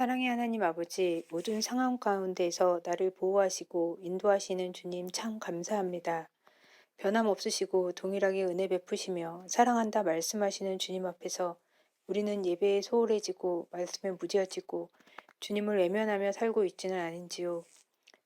사랑의 하나님 아버지, 모든 상황 가운데서 나를 보호하시고 인도하시는 주님 참 감사합니다. 변함없으시고 동일하게 은혜 베푸시며 사랑한다 말씀하시는 주님 앞에서 우리는 예배에 소홀해지고 말씀에 무뎌지고 주님을 외면하며 살고 있지는 않은지요.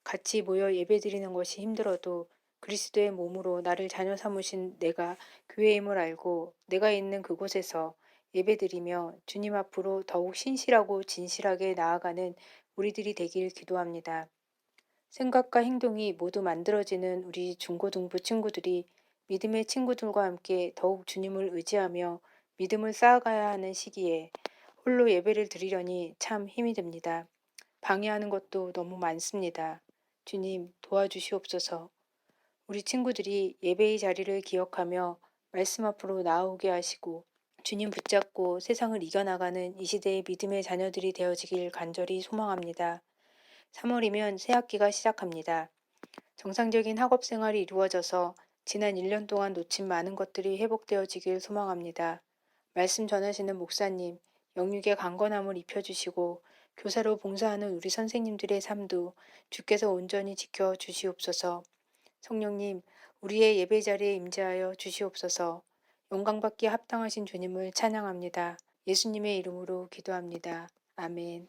같이 모여 예배드리는 것이 힘들어도 그리스도의 몸으로 나를 자녀 삼으신 내가 교회임을 알고 내가 있는 그곳에서 예배드리며 주님 앞으로 더욱 신실하고 진실하게 나아가는 우리들이 되길 기도합니다. 생각과 행동이 모두 만들어지는 우리 중고등부 친구들이 믿음의 친구들과 함께 더욱 주님을 의지하며 믿음을 쌓아가야 하는 시기에 홀로 예배를 드리려니 참 힘이 듭니다. 방해하는 것도 너무 많습니다. 주님 도와주시옵소서. 우리 친구들이 예배의 자리를 기억하며 말씀 앞으로 나아오게 하시고 주님 붙잡고 세상을 이겨나가는 이 시대의 믿음의 자녀들이 되어지길 간절히 소망합니다. 3월이면 새 학기가 시작합니다. 정상적인 학업 생활이 이루어져서 지난 1년 동안 놓친 많은 것들이 회복되어지길 소망합니다. 말씀 전하시는 목사님, 영육의 강건함을 입혀주시고 교사로 봉사하는 우리 선생님들의 삶도 주께서 온전히 지켜 주시옵소서. 성령님, 우리의 예배 자리에 임재하여 주시옵소서. 영광받기에 합당하신 주님을 찬양합니다. 예수님의 이름으로 기도합니다. 아멘.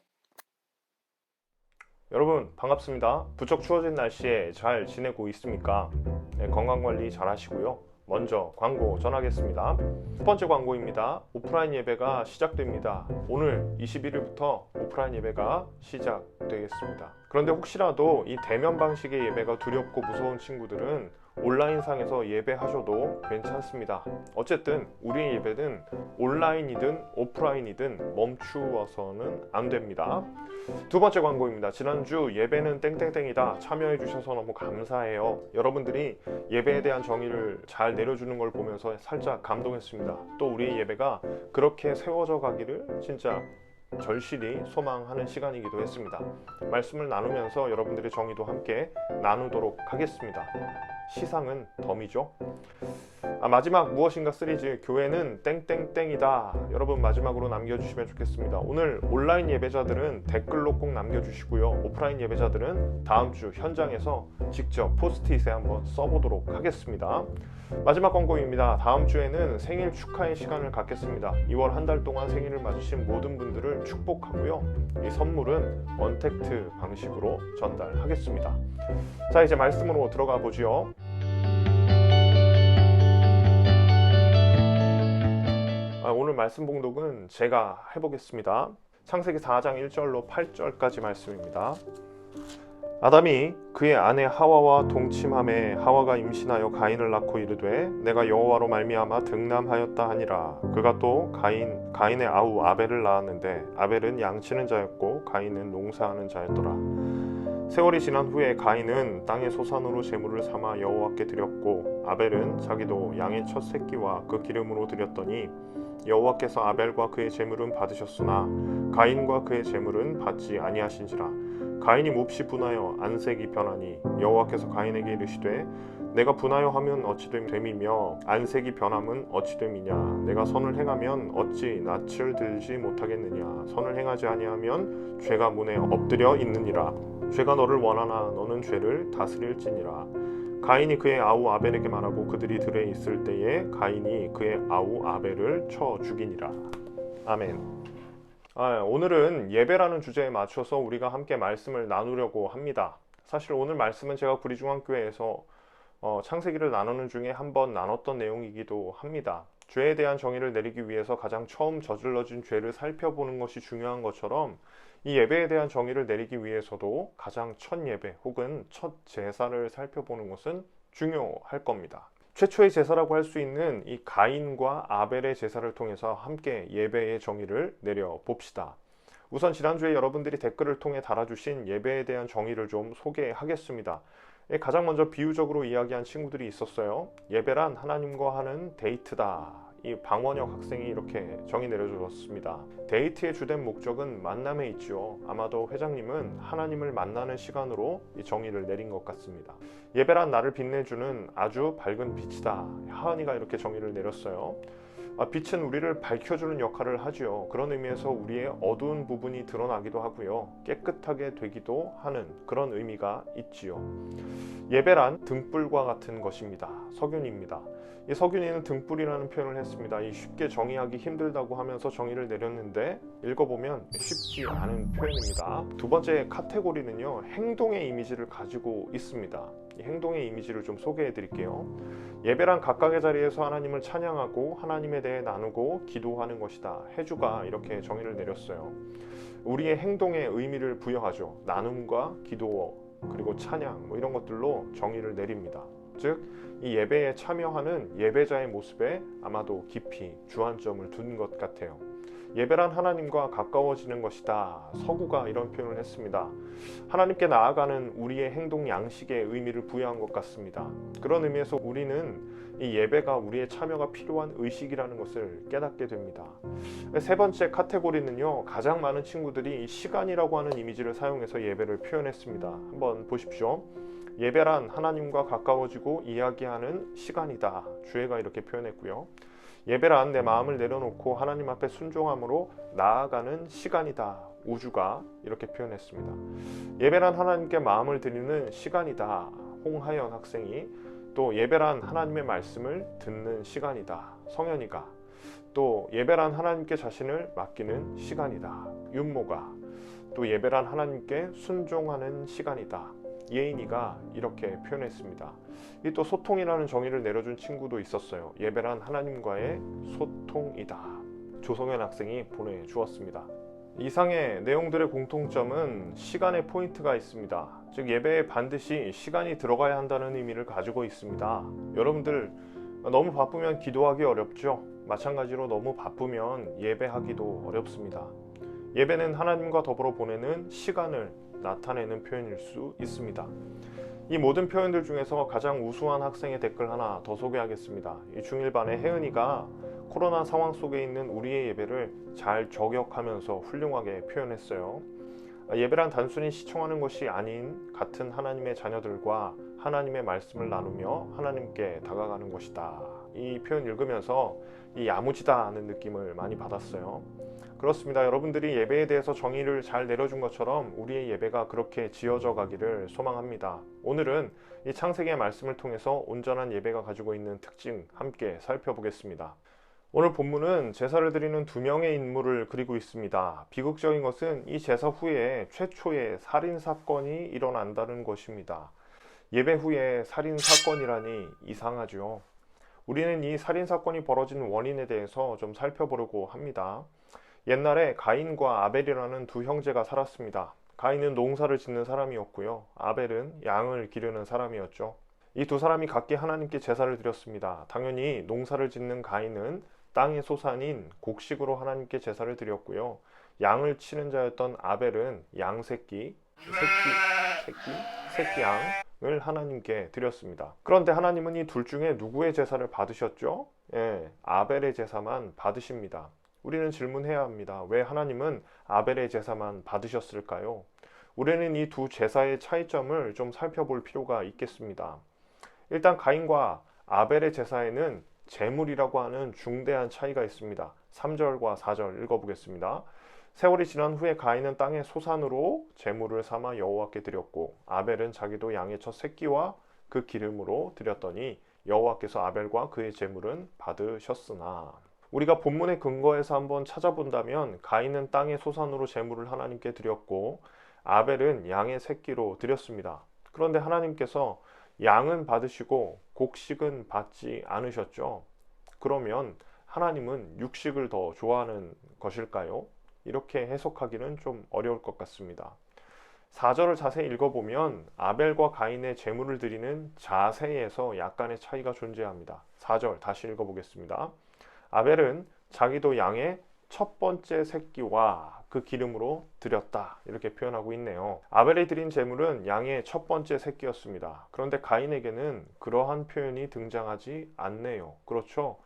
여러분 반갑습니다. 부쩍 추워진 날씨에 잘 지내고 있습니까? 네, 건강관리 잘 하시고요. 먼저 광고 전하겠습니다. 첫 번째 광고입니다. 오프라인 예배가 시작됩니다. 오늘 21일부터 오프라인 예배가 시작되겠습니다. 그런데 혹시라도 이 대면 방식의 예배가 두렵고 무서운 친구들은 온라인상에서 예배하셔도 괜찮습니다. 어쨌든 우리의 예배는 온라인이든 오프라인이든 멈추어서는 안 됩니다. 두 번째 광고입니다. 지난주 예배는 땡땡땡이다 참여해 주셔서 너무 감사해요. 여러분들이 예배에 대한 정의를 잘 내려주는 걸 보면서 살짝 감동했습니다. 또 우리의 예배가 그렇게 세워져 가기를 진짜 절실히 소망하는 시간이기도 했습니다. 말씀을 나누면서 여러분들의 정의도 함께 나누도록 하겠습니다. 시상은 덤이죠. 마지막 무엇인가 시리즈 교회는 땡땡땡이다. 여러분 마지막으로 남겨주시면 좋겠습니다. 오늘 온라인 예배자들은 댓글로 꼭 남겨주시고요. 오프라인 예배자들은 다음 주 현장에서 직접 포스트잇에 한번 써보도록 하겠습니다. 마지막 광고입니다. 다음 주에는 생일 축하의 시간을 갖겠습니다. 2월 한 달 동안 생일을 맞으신 모든 분들을 축복하고요. 이 선물은 언택트 방식으로 전달하겠습니다. 자, 이제 말씀으로 들어가 보죠. 오늘 말씀 봉독은 제가 해보겠습니다. 창세기 4장 1절로 8절까지 말씀입니다. 아담이 그의 아내 하와와 동침함에 하와가 임신하여 가인을 낳고 이르되 내가 여호와로 말미암아 등남하였다 하니라. 그가 또 가인의 아우 아벨을 낳았는데 아벨은 양치는 자였고 가인은 농사하는 자였더라. 세월이 지난 후에 가인은 땅의 소산으로 제물을 삼아 여호와께 드렸고 아벨은 자기도 양의 첫 새끼와 그 기름으로 드렸더니 여호와께서 아벨과 그의 제물은 받으셨으나 가인과 그의 제물은 받지 아니하신지라. 가인이 몹시 분하여 안색이 변하니 여호와께서 가인에게 이르시되 내가 분하여 하면 어찌 됨이며 안색이 변함은 어찌 됨이냐. 내가 선을 행하면 어찌 낯을 들지 못하겠느냐. 선을 행하지 아니하면 죄가 문에 엎드려 있느니라. 죄가 너를 원하나 너는 죄를 다스릴지니라. 가인이 그의 아우 아벨에게 말하고 그들이 들에 있을 때에 가인이 그의 아우 아벨을 쳐 죽이니라. 아멘. 오늘은 예배라는 주제에 맞춰서 우리가 함께 말씀을 나누려고 합니다. 사실 오늘 말씀은 제가 구리중앙교회에서 창세기를 나누는 중에 한번 나눴던 내용이기도 합니다. 죄에 대한 정의를 내리기 위해서 가장 처음 저질러진 죄를 살펴보는 것이 중요한 것처럼 이 예배에 대한 정의를 내리기 위해서도 가장 첫 예배 혹은 첫 제사를 살펴보는 것은 중요할 겁니다. 최초의 제사라고 할 수 있는 이 가인과 아벨의 제사를 통해서 함께 예배의 정의를 내려봅시다. 우선 지난주에 여러분들이 댓글을 통해 달아주신 예배에 대한 정의를 좀 소개하겠습니다. 가장 먼저 비유적으로 이야기한 친구들이 있었어요. 예배란 하나님과 하는 데이트다. 이 방원혁 학생이 이렇게 정의 내려주었습니다. 데이트의 주된 목적은 만남에 있죠. 아마도 회장님은 하나님을 만나는 시간으로 이 정의를 내린 것 같습니다. 예배란 나를 빛내주는 아주 밝은 빛이다. 하은이가 이렇게 정의를 내렸어요. 빛은 우리를 밝혀주는 역할을 하지요. 그런 의미에서 우리의 어두운 부분이 드러나기도 하고요. 깨끗하게 되기도 하는 그런 의미가 있지요. 예배란 등불과 같은 것입니다. 서균입니다. 이 서균이는 등불이라는 표현을 했습니다. 이 쉽게 정의하기 힘들다고 하면서 정의를 내렸는데 읽어보면 쉽지 않은 표현입니다. 두 번째 카테고리는요, 행동의 이미지를 가지고 있습니다. 이 행동의 이미지를 좀 소개해 드릴게요. 예배란 각각의 자리에서 하나님을 찬양하고 하나님에 대해 나누고 기도하는 것이다. 해주가 이렇게 정의를 내렸어요. 우리의 행동에 의미를 부여하죠. 나눔과 기도 그리고 찬양 이런 것들로 정의를 내립니다. 즉, 이 예배에 참여하는 예배자의 모습에 아마도 깊이 주안점을 둔 것 같아요. 예배란 하나님과 가까워지는 것이다. 서구가 이런 표현을 했습니다. 하나님께 나아가는 우리의 행동 양식에 의미를 부여한 것 같습니다. 그런 의미에서 우리는 이 예배가 우리의 참여가 필요한 의식이라는 것을 깨닫게 됩니다. 세 번째 카테고리는요, 가장 많은 친구들이 시간이라고 하는 이미지를 사용해서 예배를 표현했습니다. 한번 보십시오. 예배란 하나님과 가까워지고 이야기하는 시간이다. 주애가 이렇게 표현했고요. 예배란 내 마음을 내려놓고 하나님 앞에 순종함으로 나아가는 시간이다. 우주가 이렇게 표현했습니다. 예배란 하나님께 마음을 드리는 시간이다. 홍하연 학생이, 또 예배란 하나님의 말씀을 듣는 시간이다. 성현이가, 또 예배란 하나님께 자신을 맡기는 시간이다. 윤모가, 또 예배란 하나님께 순종하는 시간이다. 예인이가 이렇게 표현했습니다. 이 또 소통이라는 정의를 내려준 친구도 있었어요. 예배란 하나님과의 소통이다. 조성현 학생이 보내주었습니다. 이상의 내용들의 공통점은 시간의 포인트가 있습니다. 즉, 예배에 반드시 시간이 들어가야 한다는 의미를 가지고 있습니다. 여러분들 너무 바쁘면 기도하기 어렵죠? 마찬가지로 너무 바쁘면 예배하기도 어렵습니다. 예배는 하나님과 더불어 보내는 시간을 나타내는 표현일 수 있습니다. 이 모든 표현들 중에서 가장 우수한 학생의 댓글 하나 더 소개하겠습니다. 이 중1반의 혜은이가 코로나 상황 속에 있는 우리의 예배를 잘 저격하면서 훌륭하게 표현했어요. 예배란 단순히 시청하는 것이 아닌 같은 하나님의 자녀들과 하나님의 말씀을 나누며 하나님께 다가가는 것이다. 이 표현 읽으면서 이 야무지다 하는 느낌을 많이 받았어요. 그렇습니다. 여러분들이 예배에 대해서 정의를 잘 내려준 것처럼 우리의 예배가 그렇게 지어져 가기를 소망합니다. 오늘은 이 창세기의 말씀을 통해서 온전한 예배가 가지고 있는 특징 함께 살펴보겠습니다. 오늘 본문은 제사를 드리는 두 명의 인물을 그리고 있습니다. 비극적인 것은 이 제사 후에 최초의 살인사건이 일어난다는 것입니다. 예배 후에 살인사건이라니 이상하죠. 우리는 이 살인사건이 벌어진 원인에 대해서 좀 살펴보려고 합니다. 옛날에 가인과 아벨이라는 두 형제가 살았습니다. 가인은 농사를 짓는 사람이었고요. 아벨은 양을 기르는 사람이었죠. 이 두 사람이 각기 하나님께 제사를 드렸습니다. 당연히 농사를 짓는 가인은 땅의 소산인 곡식으로 하나님께 제사를 드렸고요. 양을 치는 자였던 아벨은 새끼 양을 하나님께 드렸습니다. 그런데 하나님은 이 둘 중에 누구의 제사를 받으셨죠? 아벨의 제사만 받으십니다. 우리는 질문해야 합니다. 왜 하나님은 아벨의 제사만 받으셨을까요? 우리는 이 두 제사의 차이점을 좀 살펴볼 필요가 있겠습니다. 일단 가인과 아벨의 제사에는 제물이라고 하는 중대한 차이가 있습니다. 3절과 4절 읽어보겠습니다. 세월이 지난 후에 가인은 땅의 소산으로 제물을 삼아 여호와께 드렸고 아벨은 자기도 양의 첫 새끼와 그 기름으로 드렸더니 여호와께서 아벨과 그의 제물은 받으셨으나. 우리가 본문의 근거에서 한번 찾아본다면 가인은 땅의 소산으로 제물을 하나님께 드렸고 아벨은 양의 새끼로 드렸습니다. 그런데 하나님께서 양은 받으시고 곡식은 받지 않으셨죠. 그러면 하나님은 육식을 더 좋아하는 것일까요? 이렇게 해석하기는 좀 어려울 것 같습니다. 4절을 자세히 읽어보면 아벨과 가인의 제물을 드리는 자세에서 약간의 차이가 존재합니다. 4절 다시 읽어보겠습니다. 아벨은 자기도 양의 첫 번째 새끼와 그 기름으로 드렸다 이렇게 표현하고 있네요. 아벨이 드린 제물은 양의 첫 번째 새끼였습니다. 그런데 가인에게는 그러한 표현이 등장하지 않네요. 그렇죠?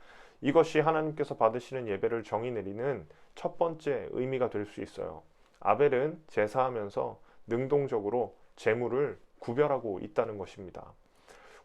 이것이 하나님께서 받으시는 예배를 정의 내리는 첫 번째 의미가 될 수 있어요. 아벨은 제사하면서 능동적으로 제물을 구별하고 있다는 것입니다.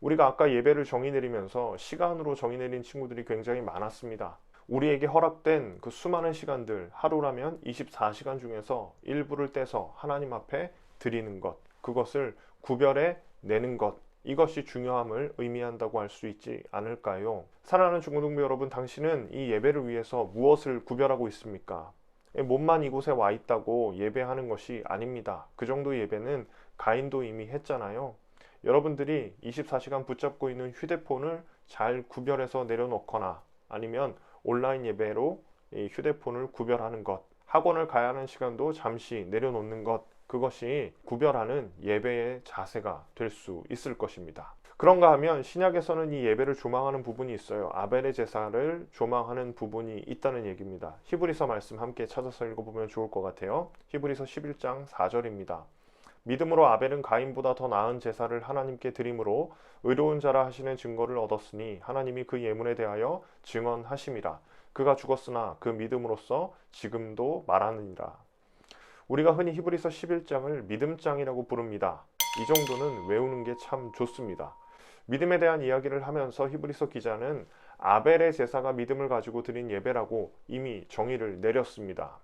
우리가 아까 예배를 정의 내리면서 시간으로 정의 내린 친구들이 굉장히 많았습니다. 우리에게 허락된 그 수많은 시간들, 하루라면 24시간 중에서 일부를 떼서 하나님 앞에 드리는 것, 그것을 구별해 내는 것, 이것이 중요함을 의미한다고 할 수 있지 않을까요? 사랑하는 중고등부 여러분, 당신은 이 예배를 위해서 무엇을 구별하고 있습니까? 몸만 이곳에 와 있다고 예배하는 것이 아닙니다. 그 정도 예배는 가인도 이미 했잖아요. 여러분들이 24시간 붙잡고 있는 휴대폰을 잘 구별해서 내려놓거나 아니면 온라인 예배로 이 휴대폰을 구별하는 것, 학원을 가야 하는 시간도 잠시 내려놓는 것, 그것이 구별하는 예배의 자세가 될 수 있을 것입니다. 그런가 하면 신약에서는 이 예배를 조망하는 부분이 있어요. 아벨의 제사를 조망하는 부분이 있다는 얘기입니다. 히브리서 말씀 함께 찾아서 읽어보면 좋을 것 같아요. 히브리서 11장 4절입니다. 믿음으로 아벨은 가인보다 더 나은 제사를 하나님께 드림으로 의로운 자라 하시는 증거를 얻었으니 하나님이 그 예문에 대하여 증언하심이라. 그가 죽었으나 그 믿음으로써 지금도 말하느니라. 우리가 흔히 히브리서 11장을 믿음장이라고 부릅니다. 이 정도는 외우는 게 참 좋습니다. 믿음에 대한 이야기를 하면서 히브리서 기자는 아벨의 제사가 믿음을 가지고 드린 예배라고 이미 정의를 내렸습니다.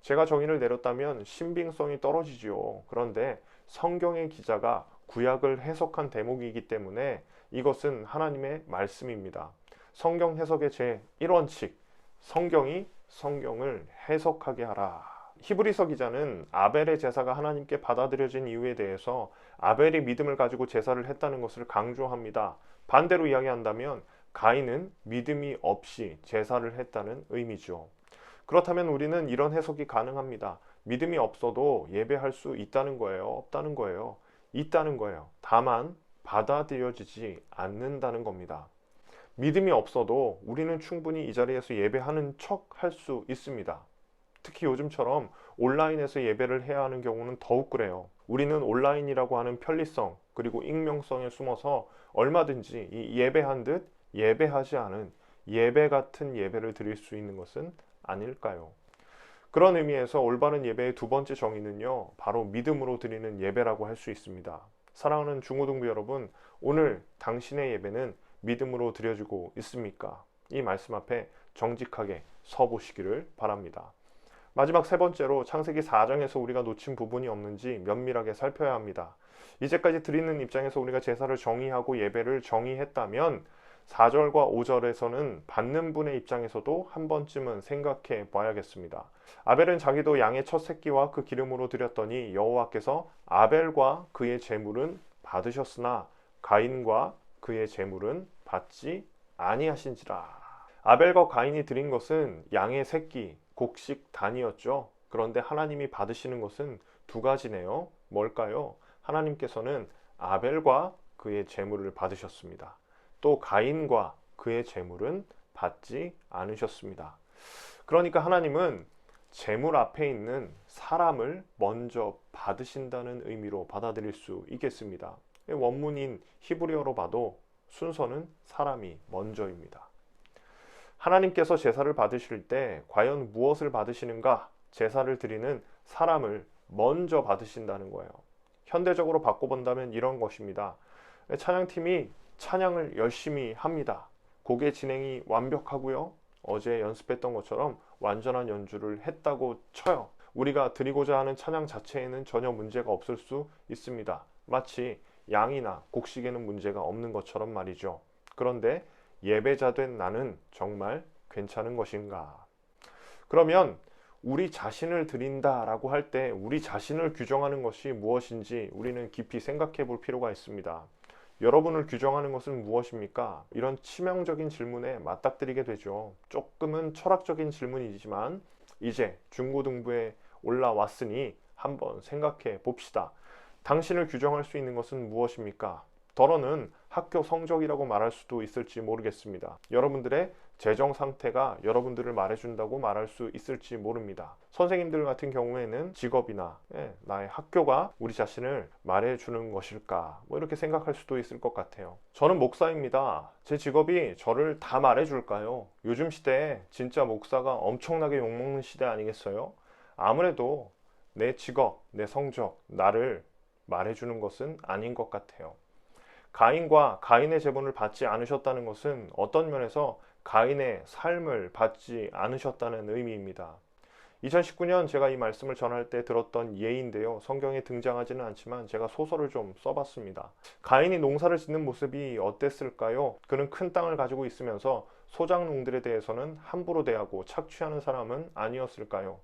제가 정의를 내렸다면 신빙성이 떨어지지요. 그런데 성경의 기자가 구약을 해석한 대목이기 때문에 이것은 하나님의 말씀입니다. 성경 해석의 제1원칙, 성경이 성경을 해석하게 하라. 히브리서 기자는 아벨의 제사가 하나님께 받아들여진 이유에 대해서 아벨이 믿음을 가지고 제사를 했다는 것을 강조합니다. 반대로 이야기한다면 가인은 믿음이 없이 제사를 했다는 의미죠. 그렇다면 우리는 이런 해석이 가능합니다. 믿음이 없어도 예배할 수 있다는 거예요? 없다는 거예요? 있다는 거예요. 다만 받아들여지지 않는다는 겁니다. 믿음이 없어도 우리는 충분히 이 자리에서 예배하는 척 할 수 있습니다. 특히 요즘처럼 온라인에서 예배를 해야 하는 경우는 더욱 그래요. 우리는 온라인이라고 하는 편리성 그리고 익명성에 숨어서 얼마든지 이 예배한 듯 예배하지 않은 예배 같은 예배를 드릴 수 있는 것은 아닐까요? 그런 의미에서 올바른 예배의 두 번째 정의는요, 바로 믿음으로 드리는 예배라고 할 수 있습니다. 사랑하는 중고등부 여러분, 오늘 당신의 예배는 믿음으로 드려지고 있습니까? 이 말씀 앞에 정직하게 서보시기를 바랍니다. 마지막 세 번째로 창세기 4장에서 우리가 놓친 부분이 없는지 면밀하게 살펴야 합니다. 이제까지 드리는 입장에서 우리가 제사를 정의하고 예배를 정의했다면 4절과 5절에서는 받는 분의 입장에서도 한 번쯤은 생각해 봐야겠습니다. 아벨은 자기도 양의 첫 새끼와 그 기름으로 드렸더니 여호와께서 아벨과 그의 제물은 받으셨으나 가인과 그의 제물은 받지 아니하신지라. 아벨과 가인이 드린 것은 양의 새끼, 곡식 단이었죠. 그런데 하나님이 받으시는 것은 두 가지네요. 뭘까요? 하나님께서는 아벨과 그의 제물을 받으셨습니다. 또 가인과 그의 제물은 받지 않으셨습니다. 그러니까 하나님은 제물 앞에 있는 사람을 먼저 받으신다는 의미로 받아들일 수 있겠습니다. 원문인 히브리어로 봐도 순서는 사람이 먼저입니다. 하나님께서 제사를 받으실 때 과연 무엇을 받으시는가? 제사를 드리는 사람을 먼저 받으신다는 거예요. 현대적으로 바꿔본다면 이런 것입니다. 찬양팀이 찬양을 열심히 합니다. 곡의 진행이 완벽하고요. 어제 연습했던 것처럼 완전한 연주를 했다고 쳐요. 우리가 드리고자 하는 찬양 자체에는 전혀 문제가 없을 수 있습니다. 마치 양이나 곡식에는 문제가 없는 것처럼 말이죠. 그런데 예배자 된 나는 정말 괜찮은 것인가? 그러면 우리 자신을 드린다라고 할 때 우리 자신을 규정하는 것이 무엇인지 우리는 깊이 생각해 볼 필요가 있습니다. 여러분을 규정하는 것은 무엇입니까? 이런 치명적인 질문에 맞닥뜨리게 되죠. 조금은 철학적인 질문이지만 이제 중고등부에 올라왔으니 한번 생각해 봅시다. 당신을 규정할 수 있는 것은 무엇입니까? 더러는 학교 성적이라고 말할 수도 있을지 모르겠습니다. 여러분들의 재정 상태가 여러분들을 말해준다고 말할 수 있을지 모릅니다. 선생님들 같은 경우에는 직업이나 나의 학교가 우리 자신을 말해주는 것일까? 이렇게 생각할 수도 있을 것 같아요. 저는 목사입니다. 제 직업이 저를 다 말해줄까요? 요즘 시대에 진짜 목사가 엄청나게 욕먹는 시대 아니겠어요? 아무래도 내 직업, 내 성적, 나를 말해주는 것은 아닌 것 같아요. 가인과 가인의 제본을 받지 않으셨다는 것은 어떤 면에서 가인의 삶을 받지 않으셨다는 의미입니다. 2019년 제가 이 말씀을 전할 때 들었던 예인데요. 성경에 등장하지는 않지만 제가 소설을 좀 써봤습니다. 가인이 농사를 짓는 모습이 어땠을까요? 그는 큰 땅을 가지고 있으면서 소작농들에 대해서는 함부로 대하고 착취하는 사람은 아니었을까요?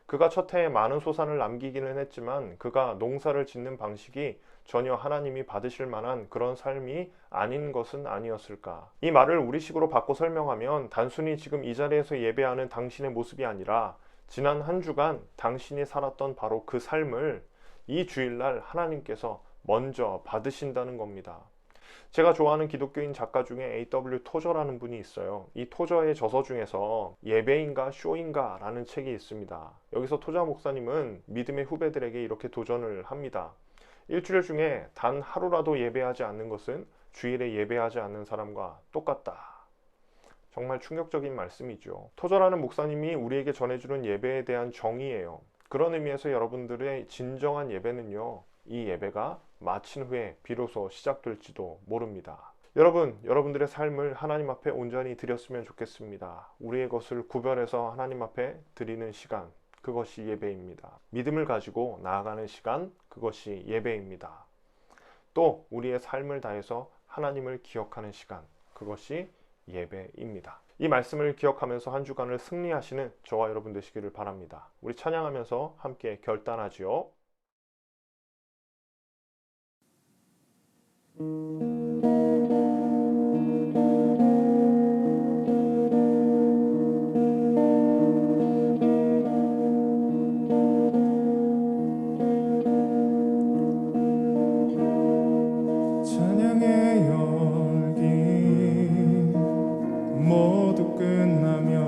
그가 첫 해에 많은 소산을 남기기는 했지만 그가 농사를 짓는 방식이 전혀 하나님이 받으실 만한 그런 삶이 아닌 것은 아니었을까? 이 말을 우리식으로 바꿔 설명하면 단순히 지금 이 자리에서 예배하는 당신의 모습이 아니라 지난 한 주간 당신이 살았던 바로 그 삶을 이 주일날 하나님께서 먼저 받으신다는 겁니다. 제가 좋아하는 기독교인 작가 중에 A.W. 토저라는 분이 있어요. 이 토저의 저서 중에서 예배인가 쇼인가 라는 책이 있습니다. 여기서 토저 목사님은 믿음의 후배들에게 이렇게 도전을 합니다. 일주일 중에 단 하루라도 예배하지 않는 것은 주일에 예배하지 않는 사람과 똑같다. 정말 충격적인 말씀이죠. 토저라는 목사님이 우리에게 전해주는 예배에 대한 정의예요. 그런 의미에서 여러분들의 진정한 예배는요, 이 예배가 마친 후에 비로소 시작될지도 모릅니다. 여러분들의 삶을 하나님 앞에 온전히 드렸으면 좋겠습니다. 우리의 것을 구별해서 하나님 앞에 드리는 시간, 그것이 예배입니다. 믿음을 가지고 나아가는 시간, 그것이 예배입니다. 또 우리의 삶을 다해서 하나님을 기억하는 시간, 그것이 예배입니다. 이 말씀을 기억하면서 한 주간을 승리하시는 저와 여러분 되시기를 바랍니다. 우리 찬양하면서 함께 결단하지요. 찬양의 열기 모두 끝나면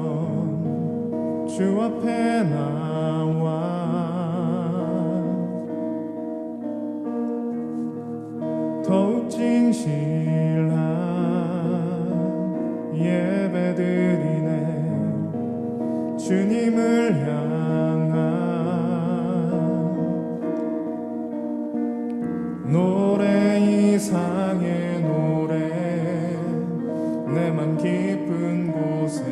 주 앞에 나와 더욱 진실한 예배 드리네. 주님을 향한 노래 이상의 노래 내 맘 깊은 곳에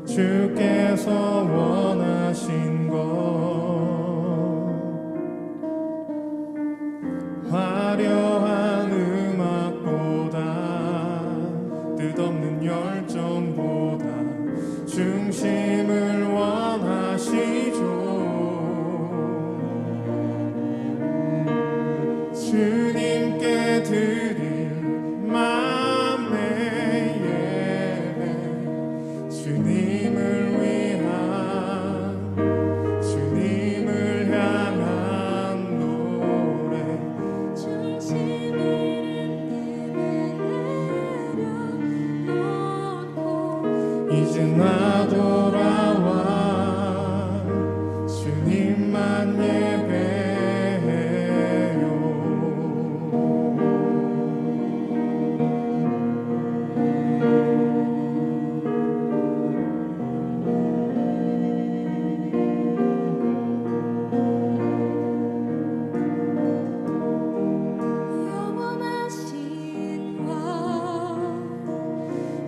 주께서 원하신 것 화려한 음악보다 뜻없는 열정보다 중심을 원하시죠. 주님께 드릴 맘의 예배 주님을 위한 주님을 향한 노래 중심을 내려놓고 이제 나 돌아와 주님만 예배해요. 영원하신 와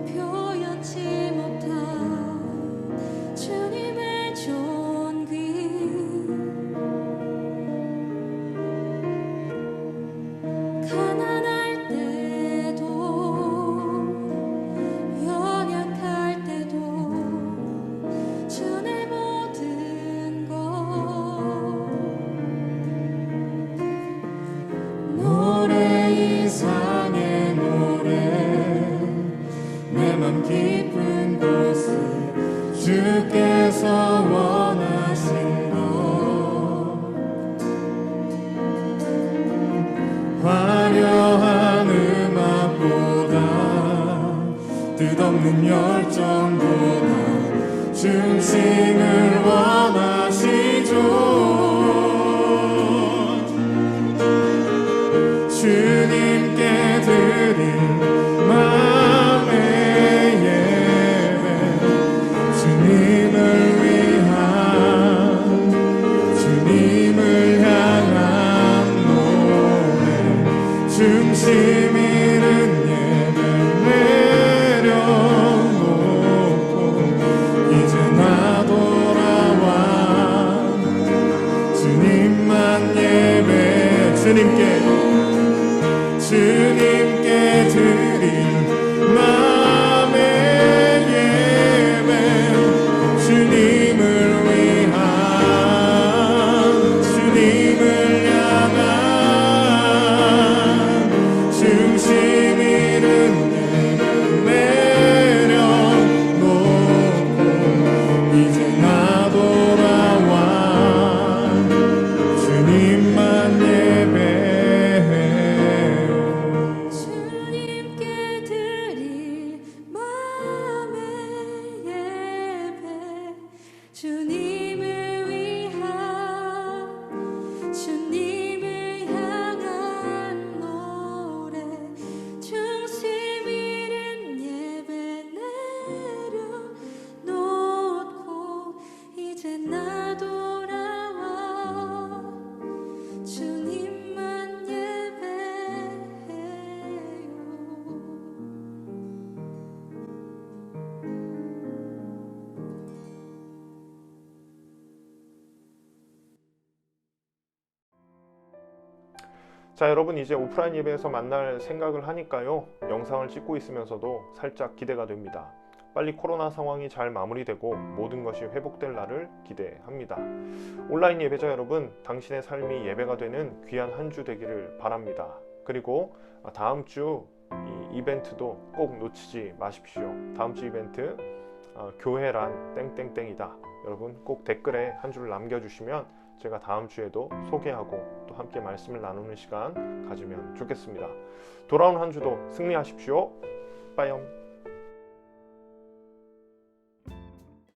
표현치 못한 주님의 존귀 가난할 때도 연약할 때도 주의 모든 것 노래 이상의 노래 내 맘 깊은 곳에 주께서 원하신 것 화려한 음악보다 뜻없는 열정보다 중심을 원하시죠. 주님께 드릴 마음의 예배 주님을 위한 주님을 향한 노래 중심 잃은 예배 내려놓고 주님께 드릴 마음의 예배 주님을 위한 주님을 향한 중심 잃은 내려놓고 이제 나 돌아와 주님만 예배해요. 주님께 드릴 마음의 예배 주님을 위한 주님을 향한 노래 중심 잃은 예배 내려놓고 이제 나 돌아와 주님만 예배해요. 자, 여러분 이제 오프라인 예배에서 만날 생각을 하니까요. 영상을 찍고 있으면서도 살짝 기대가 됩니다. 빨리 코로나 상황이 잘 마무리되고 모든 것이 회복될 날을 기대합니다. 온라인 예배자 여러분, 당신의 삶이 예배가 되는 귀한 한 주 되기를 바랍니다. 그리고 다음 주 이 이벤트도 꼭 놓치지 마십시오. 다음 주 이벤트 교회란 땡땡땡이다. 여러분 꼭 댓글에 한 줄 남겨주시면 제가 다음 주에도 소개하고 또 함께 말씀을 나누는 시간 가지면 좋겠습니다. 돌아온 한 주도 승리하십시오. 빠염.